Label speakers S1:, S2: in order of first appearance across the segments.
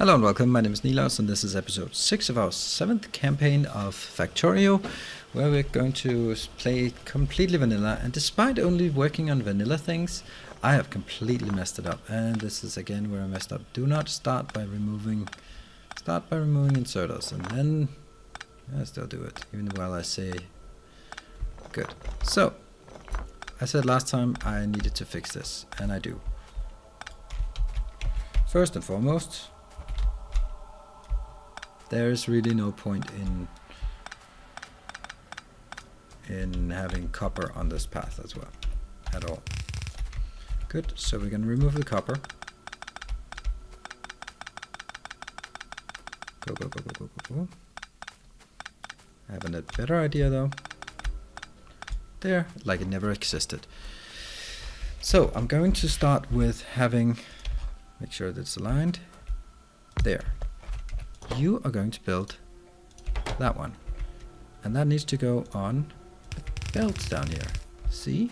S1: Hello and welcome, my name is Nilos and this is episode 6 of our 7th campaign of Factorio, where we're going to play completely vanilla, and despite only working on vanilla things, I have completely messed it up, and this is again where I messed up. Do not start by removing inserters, and then I still do it, even while I say good. So, I said last time I needed to fix this, and I do. First and foremost, there is really no point in having copper on this path as well, at all. Good, so we're going to remove the copper. Go, go, go, go, go, go, go. I have a better idea though. There, like it never existed. So I'm going to start with having, make sure that it's aligned. There. You are going to build that one. And that needs to go on belts down here. See?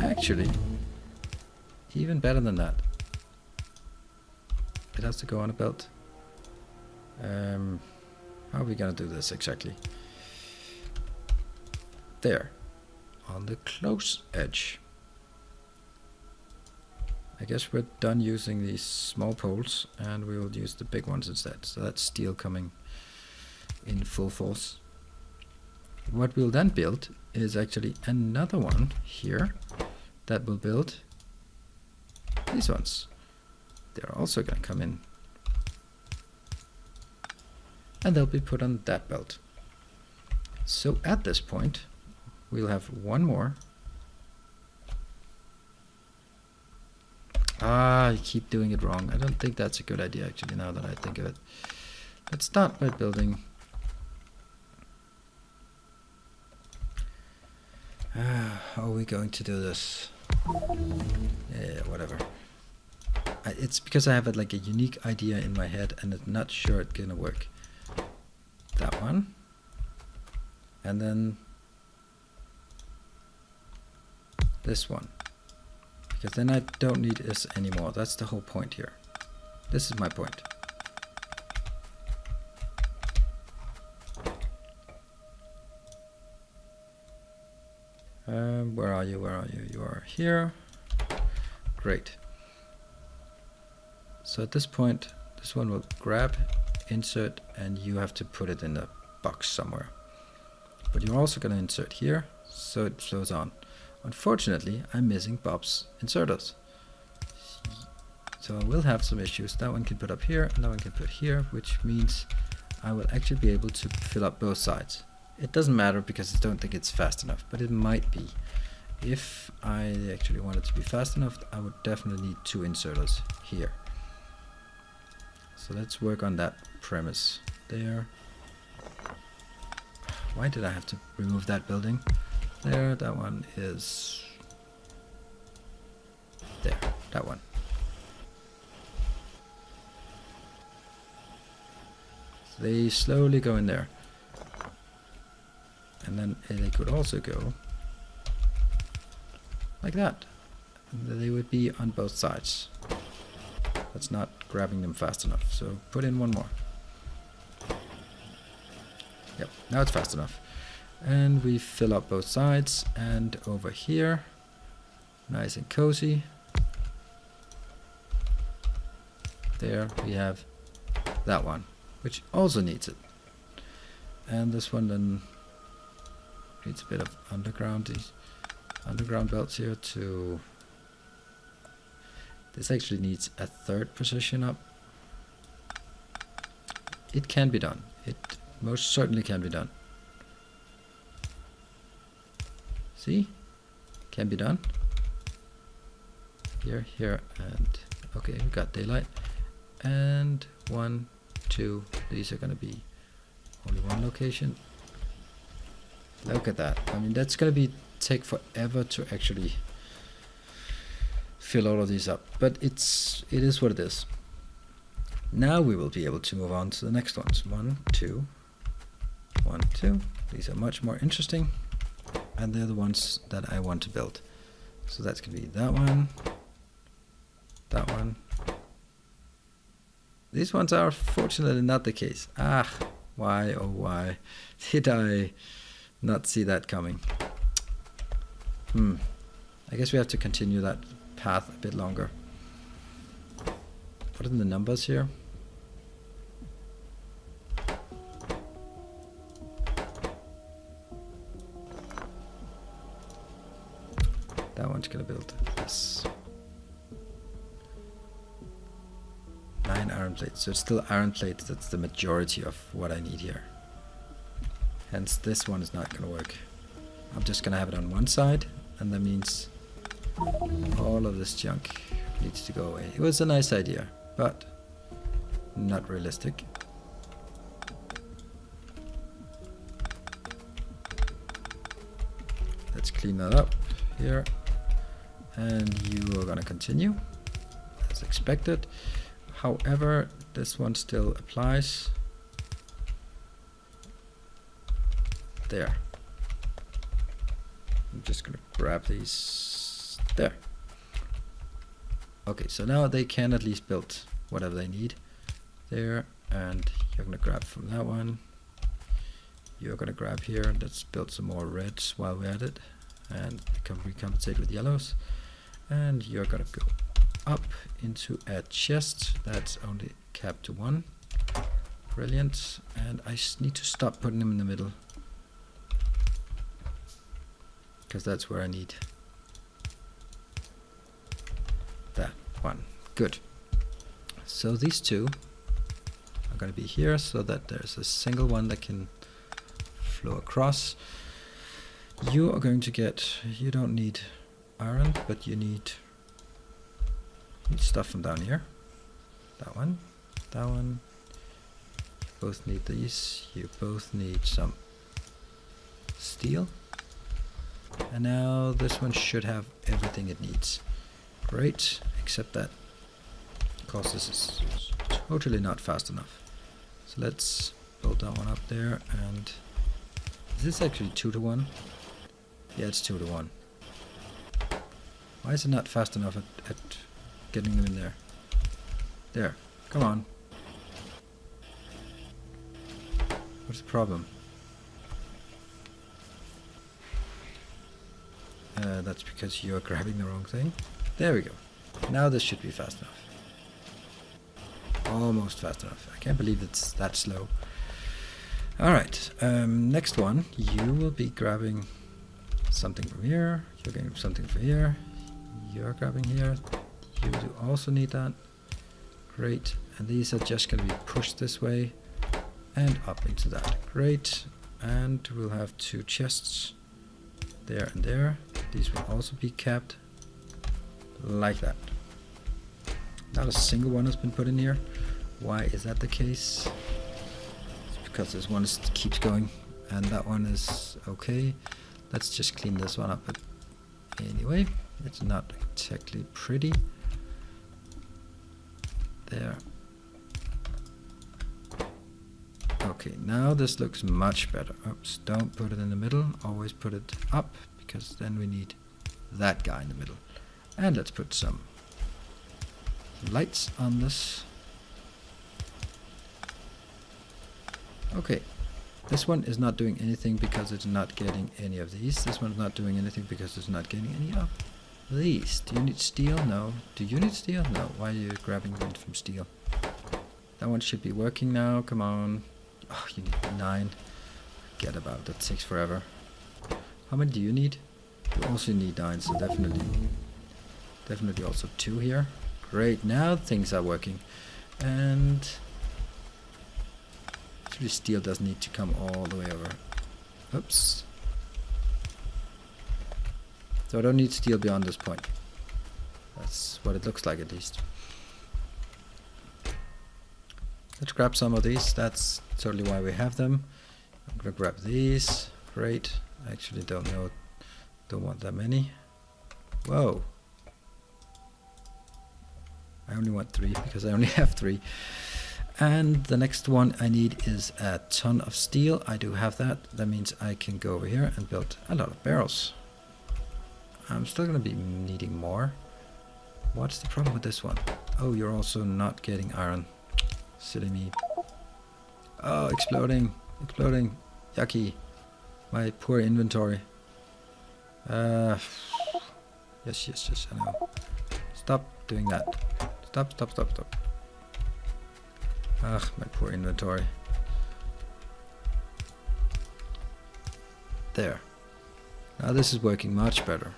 S1: Actually, even better than that. It has to go on a belt. How are we gonna do this exactly? There. On the close edge. I guess we're done using these small poles and we will use the big ones instead. So that's steel coming in full force. What we'll then build is actually another one here that will build these ones. They're also going to come in. And they'll be put on that belt. So at this point, we'll have one more. I keep doing it wrong. I don't think that's a good idea actually, now that I think of it. Let's start by building how are we going to do this? Yeah, whatever. It's because I have like a unique idea in my head and I'm not sure it's gonna work. That one. And then this one. Because then I don't need this anymore. That's the whole point here. This is my point. Where are you? Where are you? You are here. Great. So at this point, this one will grab, insert, and you have to put it in a box somewhere. But you're also going to insert here, so it flows on. Unfortunately, I'm missing Bob's inserters. So I will have some issues. That one can put up here, and that one can put here, which means I will actually be able to fill up both sides. It doesn't matter because I don't think it's fast enough, but it might be. If I actually want it to be fast enough, I would definitely need two inserters here. So let's work on that premise there. Why did I have to remove that building? There, that one is there, that one. So they slowly go in there. And then they could also go like that. And they would be on both sides. That's not grabbing them fast enough. So put in one more. Yep, now it's fast enough. And we fill up both sides, and over here, nice and cozy. There we have that one, which also needs it. And this one then needs a bit of underground, these underground belts here to... This actually needs a third position up. It can be done. It most certainly can be done. See? Can be done. Here, here, and okay, we've got daylight. And 1, 2, these are gonna be only one location. Look at that. I mean, that's gonna take forever to actually fill all of these up. But it is what it is. Now we will be able to move on to the next ones. 1, 2, 1, 2. These are much more interesting. And they're the ones that I want to build. So that's going to be that one, These ones are fortunately not the case. Ah, why, oh why did I not see that coming? I guess we have to continue that path a bit longer. Put in the numbers here. That one's gonna build this. 9 iron plates, so it's still iron plates, that's the majority of what I need here. Hence this one is not gonna work. I'm just gonna have it on one side, and that means all of this junk needs to go away. It was a nice idea, but not realistic. Let's clean that up here. And you are gonna continue as expected. However, this one still applies. There. I'm just gonna grab these there. Okay, so now they can at least build whatever they need there, and you're gonna grab from that one. You're gonna grab here, and let's build some more reds while we're at it, and recompensate with yellows. And you're gonna go up into a chest that's only capped to 1. Brilliant. And I need to stop putting them in the middle, because that's where I need that one. Good. So these two are going to be here so that there's a single one that can flow across. You are going to get, you don't need iron, but you need stuff from down here. That one, that one. You both need these. You both need some steel. And now this one should have everything it needs. Great, except that, of course, this is totally not fast enough. So let's build that one up there. And is this actually 2 to 1? Yeah, it's 2 to 1. Why is it not fast enough at getting them in there? There, come on. What's the problem? That's because you're grabbing the wrong thing. There we go. Now this should be fast enough. Almost fast enough. I can't believe it's that slow. Alright, next one. You will be grabbing something from here. You're getting something from here. You're grabbing here. You do also need that. Great. And these are just going to be pushed this way and up into that. Great. And we'll have 2 chests there and there. These will also be capped like that. Not a single one has been put in here. Why is that the case? It's because this one keeps going and that one is okay. Let's just clean this one up. But anyway, it's not exactly pretty. There. Okay, now this looks much better. Oops, don't put it in the middle. Always put it up, because then we need that guy in the middle. And let's put some lights on this. Okay, this one is not doing anything because it's not getting any of these. This one's not doing anything because it's not getting any of these. Do you need steel? No. Do you need steel? No. Why are you grabbing them from steel? That one should be working now. Come on. Oh, you need 9. Forget about that. 6 forever. How many do you need? You also need 9, so definitely also 2 here. Great, now things are working. And actually steel doesn't need to come all the way over. Oops. So I don't need steel beyond this point. That's what it looks like, at least. Let's grab some of these. That's totally why we have them. I'm gonna grab these. Great. I actually don't want that many. Whoa. I only want 3 because I only have 3. And the next one I need is a ton of steel. I do have that. That means I can go over here and build a lot of barrels. I'm still gonna be needing more. What's the problem with this one? Oh, you're also not getting iron. Silly me. Oh, exploding. Exploding. Yucky. My poor inventory. Yes, I know. Stop doing that. Stop. Ugh, my poor inventory. There. Now this is working much better.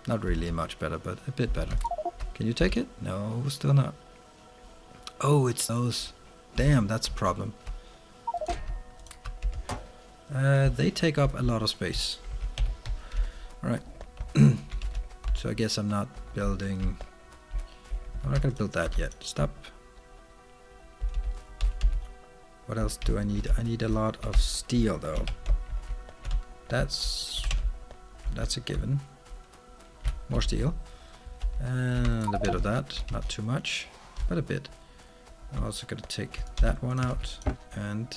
S1: Not really much better, but a bit better. Can you take it? No, still not. Oh, it's those. Damn, that's a problem. They take up a lot of space. Alright. So I guess I'm not building... I'm not gonna build that yet. Stop. What else do I need? I need a lot of steel though. That's a given. More steel. And a bit of that. Not too much, but a bit. I'm also gonna take that one out and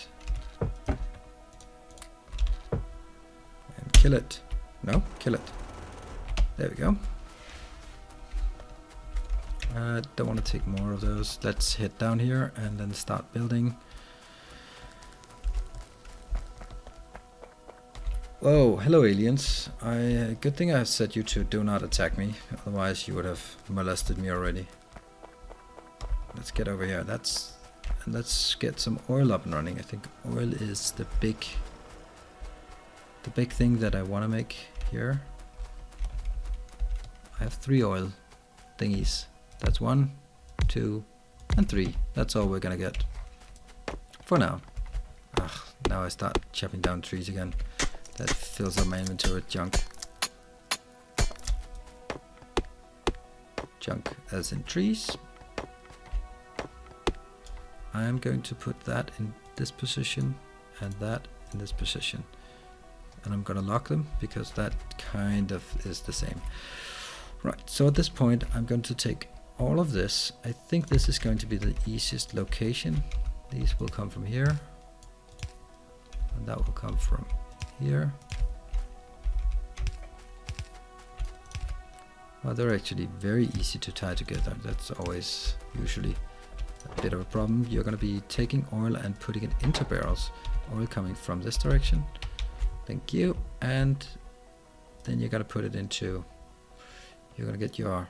S1: kill it. No, kill it. There we go. Don't want to take more of those. Let's head down here and then start building. Whoa, hello aliens. Good thing I set you to do not attack me, otherwise you would have molested me already. Let's get over here. Let's get some oil up and running. I think oil is the big thing that I want to make here. I have 3 oil thingies. That's 1, 2, and 3. That's all we're gonna get for now. Ugh, now I start chopping down trees again. That fills up my inventory with junk. Junk as in trees. I am going to put that in this position and that in this position. And I'm gonna lock them because that kind of is the same. Right, so at this point I'm going to take all of this. I think this is going to be the easiest location. These will come from here. And that will come from here. Well, they're actually very easy to tie together. That's always usually a bit of a problem. You're going to be taking oil and putting it into barrels. Oil coming from this direction. Thank you. And then you're going to put it into... You're going to get your...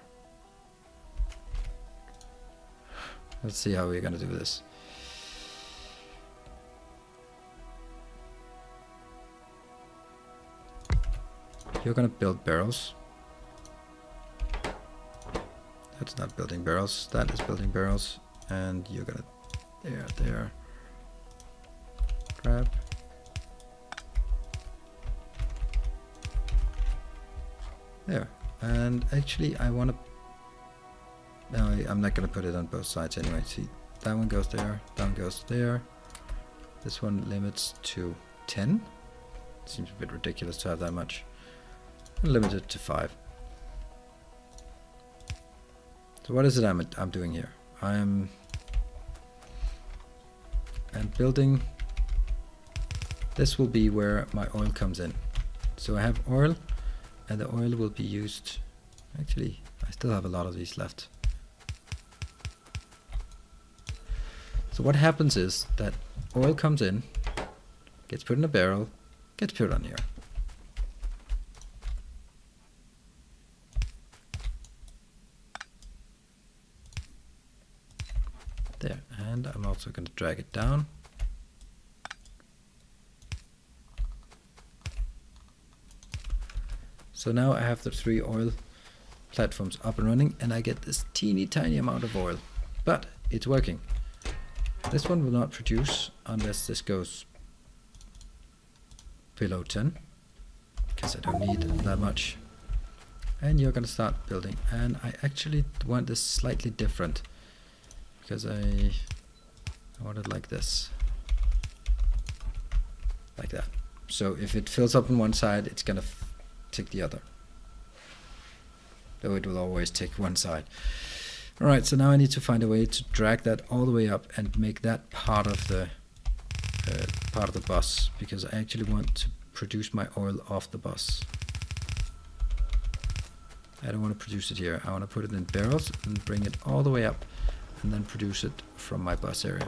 S1: Let's see how we're going to do this. You're going to build barrels. That's not building barrels. That is building barrels. And you're going to... There. Grab. There. And actually I want to... No, I'm not going to put it on both sides anyway. See, that one goes there, that one goes there. This one limits to 10. Seems a bit ridiculous to have that much. I'll limit it to 5. So what is it I'm doing here? I'm building... This will be where my oil comes in. So I have oil, and the oil will be used... Actually, I still have a lot of these left. So what happens is that oil comes in, gets put in a barrel, gets put on here. There, and I'm also going to drag it down. So now I have the 3 oil platforms up and running, and I get this teeny tiny amount of oil, but it's working. This one will not produce unless this goes below 10, because I don't need that much. And you're going to start building, and I actually want this slightly different, because I want it like this, like that. So if it fills up on one side, it's going to take the other, though it will always take one side. Alright, so now I need to find a way to drag that all the way up and make that part of the bus, because I actually want to produce my oil off the bus. I don't want to produce it here. I want to put it in barrels and bring it all the way up, and then produce it from my bus area.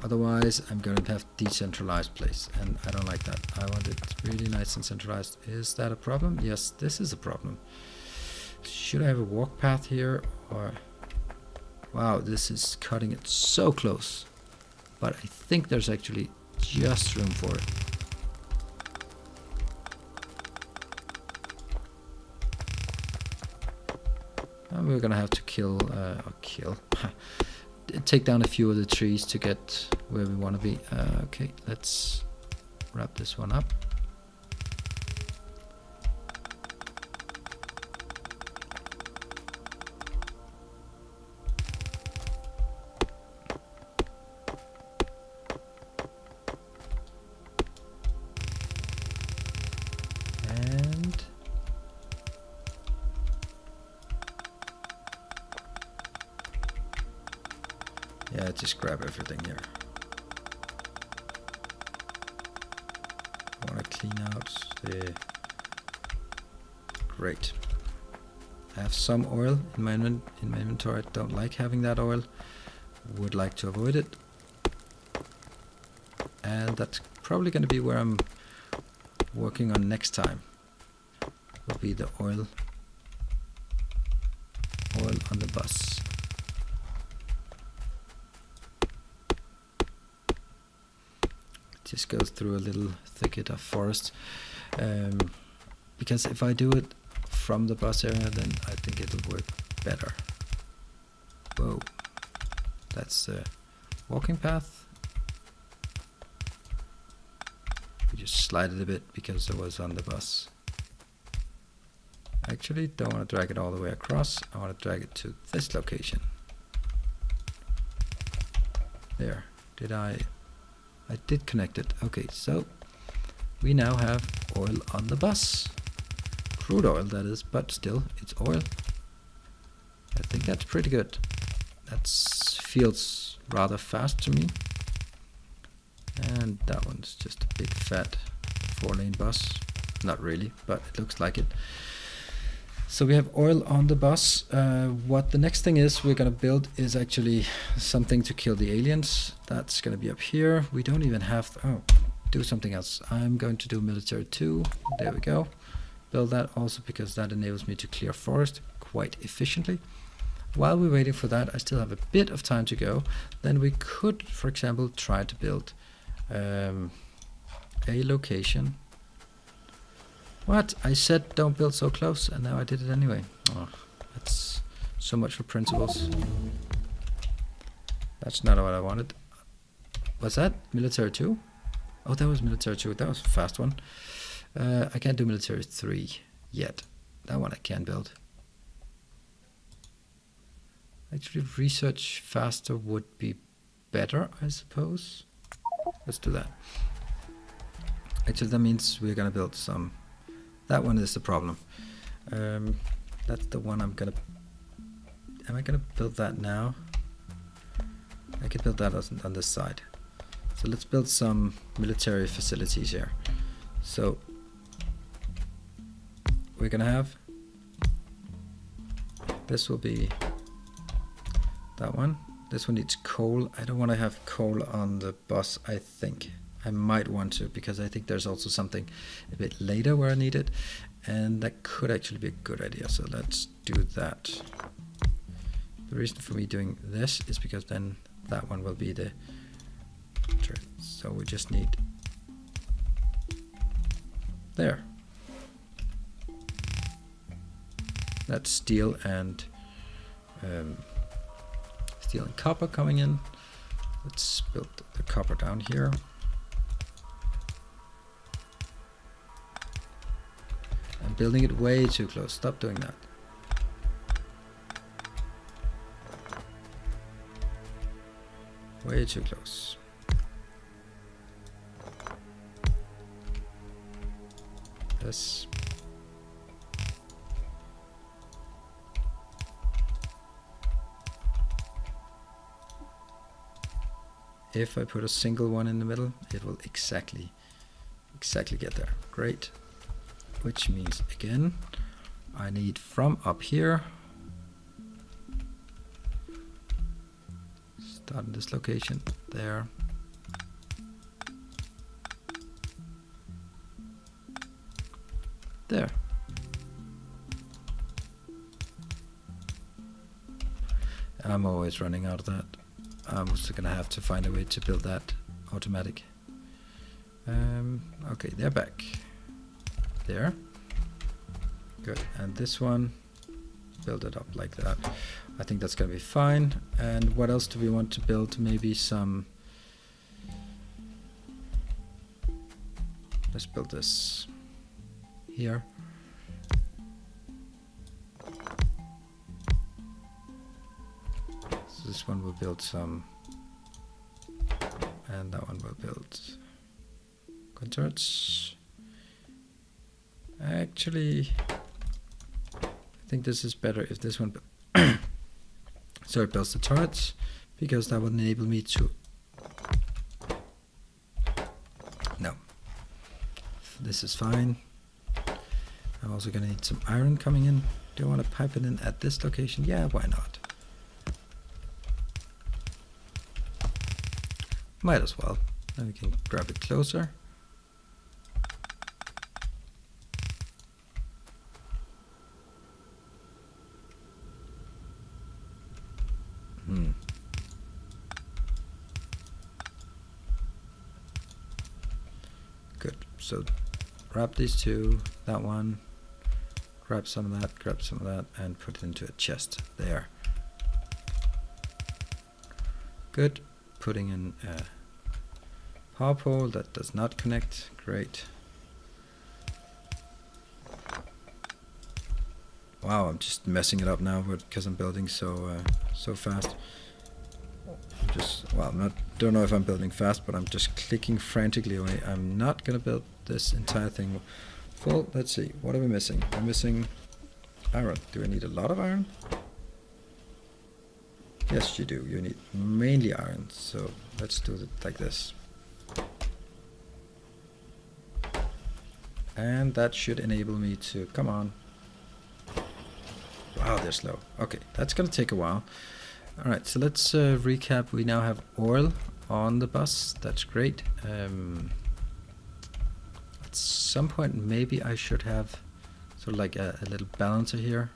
S1: Otherwise, I'm going to have decentralized place, and I don't like that. I want it really nice and centralized. Is that a problem? Yes, this is a problem. Should I have a walk path here, or... Wow, this is cutting it so close. But I think there's actually just room for it. And we're gonna have to take down a few of the trees to get where we want to be. Okay, let's wrap this one up. And yeah, just grab everything here. I want to clean out the... Great. I have some oil in my inventory. I don't like having that oil. Would like to avoid it. And that's probably going to be where I'm working on next time. Will be the oil on the bus. Just goes through a little thicket of forest, because if I do it from the bus area, then I think it'll work better. Whoa, that's the walking path. We just slide it a bit because it was on the bus. Actually, don't want to drag it all the way across. I want to drag it to this location. There. I did connect it. Okay, so we now have oil on the bus. Crude oil, that is, but still, it's oil. I think that's pretty good. That feels rather fast to me. And that one's just a big fat 4-lane bus. Not really, but it looks like it. So we have oil on the bus. What the next thing is we're going to build is actually something to kill the aliens. That's going to be up here. We don't even have to, do something else. I'm going to do military 2. There we go. Build that also because that enables me to clear forest quite efficiently. While we're waiting for that, I still have a bit of time to go. Then we could, for example, try to build a location. What? I said don't build so close, and now I did it anyway. Oh, that's so much for principles. That's not what I wanted. What's that? Military 2? Oh, that was military 2. That was a fast one. I can't do military 3 yet. That one I can build. Actually, research faster would be better, I suppose. Let's do that. Actually, that means we're gonna build some... That one is the problem. That's the one I'm gonna... Am I gonna build that now? I could build that on this side. So let's build some military facilities here. So we're gonna have... This will be that one. This one needs coal. I don't want to have coal on the bus, I think. I might want to, because I think there's also something a bit later where I need it, and that could actually be a good idea. So let's do that. The reason for me doing this is because then that one will be the... So we just need... There. That's steel and copper coming in. Let's build the copper down here. I'm building it way too close. Stop doing that. Way too close. This. If I put a single one in the middle, it will exactly get there. Great. Which means, again, I need from up here Start in this location. There. There. I'm always running out of that. I'm also gonna have to find a way to build that automatic. Okay, they're back. There. Good. And this one, build it up like that. I think that's gonna be fine. And what else do we want to build? Maybe some. Let's build this here. So this one will build some, and that one will build concerts. Actually, I think this is better if this one so it builds the turrets, because that will enable me to no, this is fine. I'm also gonna need some iron coming in. Do I want to pipe it in at this location? Yeah, why not? Might as well. Then we can grab it closer. Good. So grab these two, that one, grab some of that, and put it into a chest there. Good. Putting in a power pole that does not connect. Great. Wow, I'm just messing it up now because I'm building so fast. Don't know if I'm building fast, but I'm just clicking frantically away. I'm not gonna build this entire thing full. Let's see, what are we missing? We're missing iron. Do I need a lot of iron? Yes, you do. You need mainly iron. So let's do it like this. And that should enable me to, come on. Wow, they're slow. Okay, that's gonna take a while. All right, so let's recap. We now have oil on the bus. That's great. At some point, maybe I should have sort of like a little balancer here.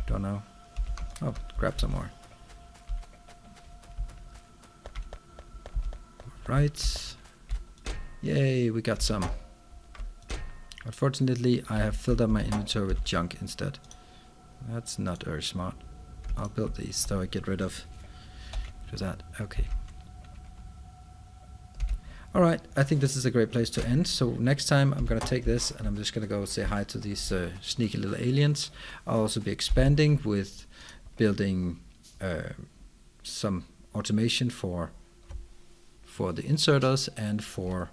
S1: Don't know. Oh, grab some more. Right. Yay, we got some. Unfortunately, I have filled up my inventory with junk instead. That's not very smart. I'll build these so I get rid of that. Okay. Alright, I think this is a great place to end. So next time I'm going to take this and I'm just going to go say hi to these sneaky little aliens. I'll also be expanding with building some automation for the inserters and for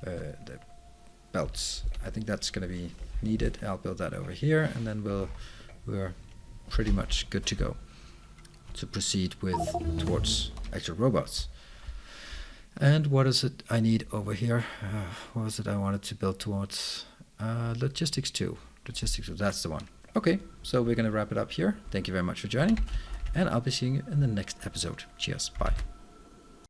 S1: the belts. I think that's going to be needed. I'll build that over here, and then we're pretty much good to go to proceed towards actual robots. And what is it I need over here? What was it I wanted to build towards? Logistics 2. Logistics 2, that's the one. Okay, so we're going to wrap it up here. Thank you very much for joining, and I'll be seeing you in the next episode. Cheers, bye.